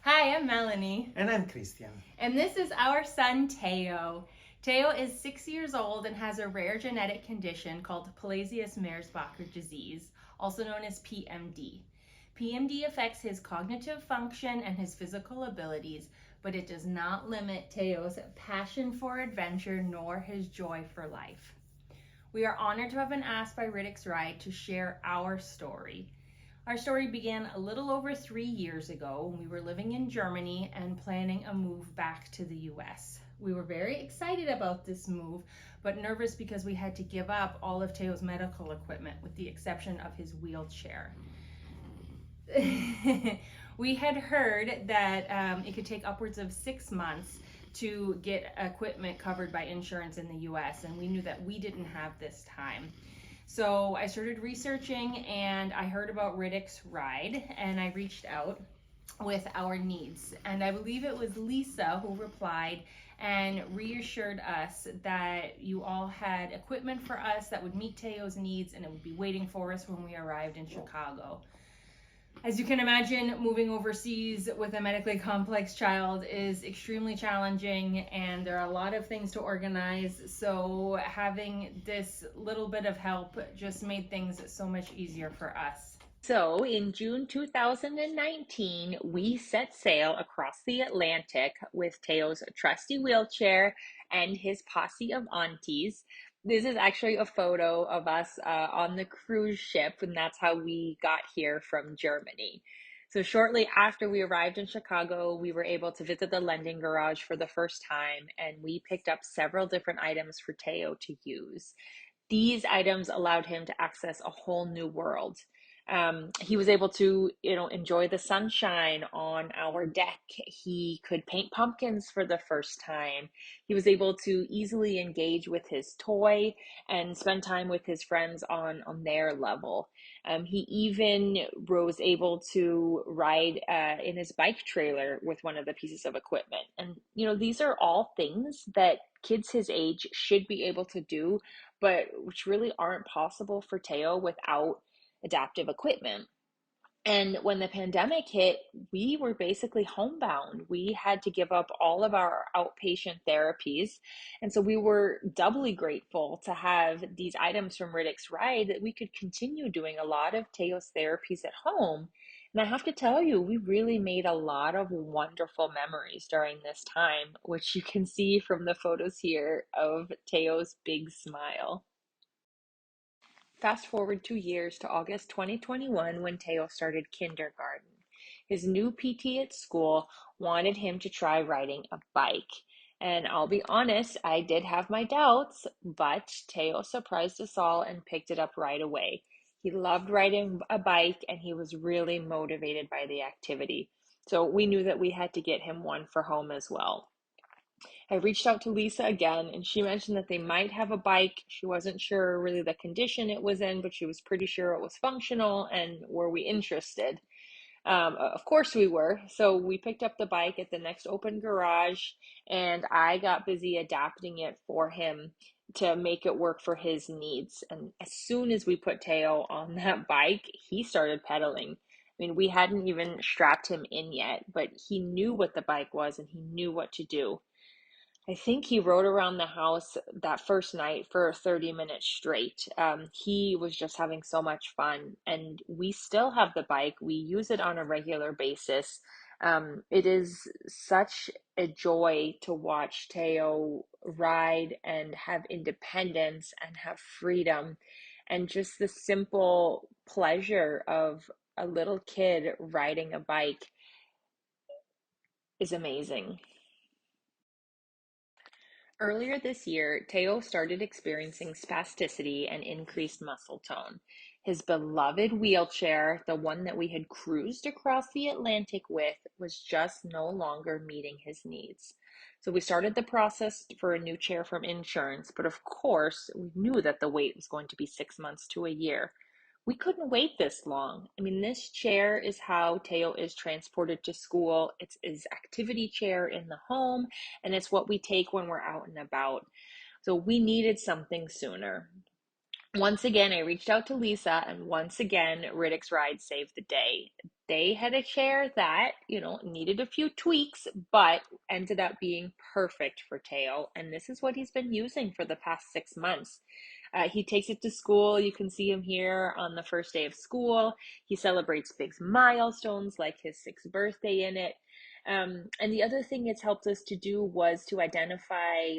Hi, I'm Melanie. And I'm Christian. And this is our son, Theo. Theo is 6 years old and has a rare genetic condition called Pelizaeus-Merzbacher disease, also known as PMD. PMD affects his cognitive function and his physical abilities, but it does not limit Theo's passion for adventure nor his joy for life. We are honored to have been asked by Riddick's Ride to share our story. Our story began a little over 3 years ago when we were living in Germany and planning a move back to the US. We were very excited about this move, but nervous because we had to give up all of Teo's medical equipment with the exception of his wheelchair. We had heard that it could take upwards of 6 months to get equipment covered by insurance in the US, and we knew that we didn't have this time. So I started researching and I heard about Riddick's Ride and I reached out with our needs. And I believe it was Lisa who replied and reassured us that you all had equipment for us that would meet Teo's needs and it would be waiting for us when we arrived in Chicago. As you can imagine, moving overseas with a medically complex child is extremely challenging and there are a lot of things to organize. So having this little bit of help just made things so much easier for us. So in June 2019, we set sail across the Atlantic with Teo's trusty wheelchair and his posse of aunties. This is actually a photo of us on the cruise ship, and that's how we got here from Germany. So shortly after we arrived in Chicago, we were able to visit the lending garage for the first time, and we picked up several different items for Teo to use. These items allowed him to access a whole new world. He was able to, enjoy the sunshine on our deck. He could paint pumpkins for the first time. He was able to easily engage with his toy and spend time with his friends on their level. He even was able to ride in his bike trailer with one of the pieces of equipment. And, these are all things that kids his age should be able to do, but which really aren't possible for Theo without adaptive equipment. And when the pandemic hit, we were basically homebound. We had to give up all of our outpatient therapies. And so we were doubly grateful to have these items from Riddick's Ride that we could continue doing a lot of Teo's therapies at home. And I have to tell you, we really made a lot of wonderful memories during this time, which you can see from the photos here of Teo's big smile. Fast forward 2 years to August 2021 when Teo started kindergarten. His new PT at school wanted him to try riding a bike. And I'll be honest, I did have my doubts, but Teo surprised us all and picked it up right away. He loved riding a bike and he was really motivated by the activity. So we knew that we had to get him one for home as well. I reached out to Lisa again, and she mentioned that they might have a bike. She wasn't sure really the condition it was in, but she was pretty sure it was functional. And were we interested? Of course we were. So we picked up the bike at the next open garage, and I got busy adapting it for him to make it work for his needs. And as soon as we put Teo on that bike, he started pedaling. I mean, we hadn't even strapped him in yet, but he knew what the bike was and he knew what to do. I think he rode around the house that first night for 30 minutes straight. He was just having so much fun, and we still have the bike. We use it on a regular basis. It is such a joy to watch Teo ride and have independence and have freedom, and just the simple pleasure of a little kid riding a bike is amazing. Earlier this year, Teo started experiencing spasticity and increased muscle tone. His beloved wheelchair, the one that we had cruised across the Atlantic with, was just no longer meeting his needs. So we started the process for a new chair from insurance, but of course, we knew that the wait was going to be 6 months to a year. We couldn't wait this long. I mean, this chair is how Teo is transported to school. It's his activity chair in the home, and it's what we take when we're out and about. So we needed something sooner. Once again, I reached out to Lisa, and once again, Riddick's ride saved the day. They had a chair that, needed a few tweaks, but ended up being perfect for Teo. And this is what he's been using for the past 6 months. He takes it to school. You can see him here on the first day of school. He celebrates big milestones like his 6th birthday in it. And the other thing it's helped us to do was to identify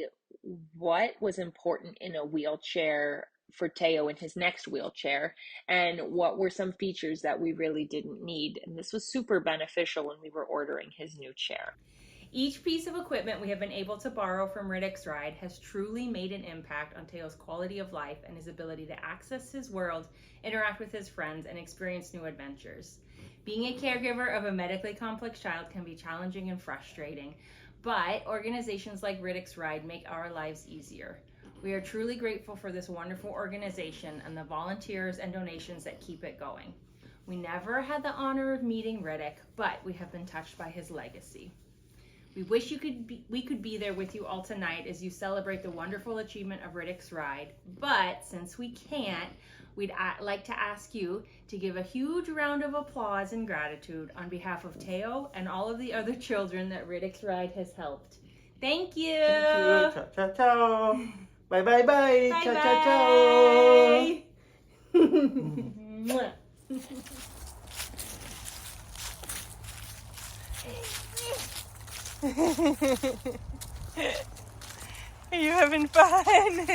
what was important in a wheelchair for Theo in his next wheelchair, and what were some features that we really didn't need. And this was super beneficial when we were ordering his new chair. Each piece of equipment we have been able to borrow from Riddick's ride has truly made an impact on Theo's quality of life and his ability to access his world, interact with his friends, and experience new adventures. Being a caregiver of a medically complex child can be challenging and frustrating, but organizations like Riddick's ride make our lives easier. We are truly grateful for this wonderful organization and the volunteers and donations that keep it going. We never had the honor of meeting Riddick, but we have been touched by his legacy. We wish we could be there with you all tonight as you celebrate the wonderful achievement of Riddick's ride, but since we can't, we'd like to ask you to give a huge round of applause and gratitude on behalf of Theo and all of the other children that Riddick's ride has helped. Thank you! Thank you. Ciao, ciao, ciao. Bye, bye, bye. Bye Ciao, ciao, ciao. bye! Are you having fun?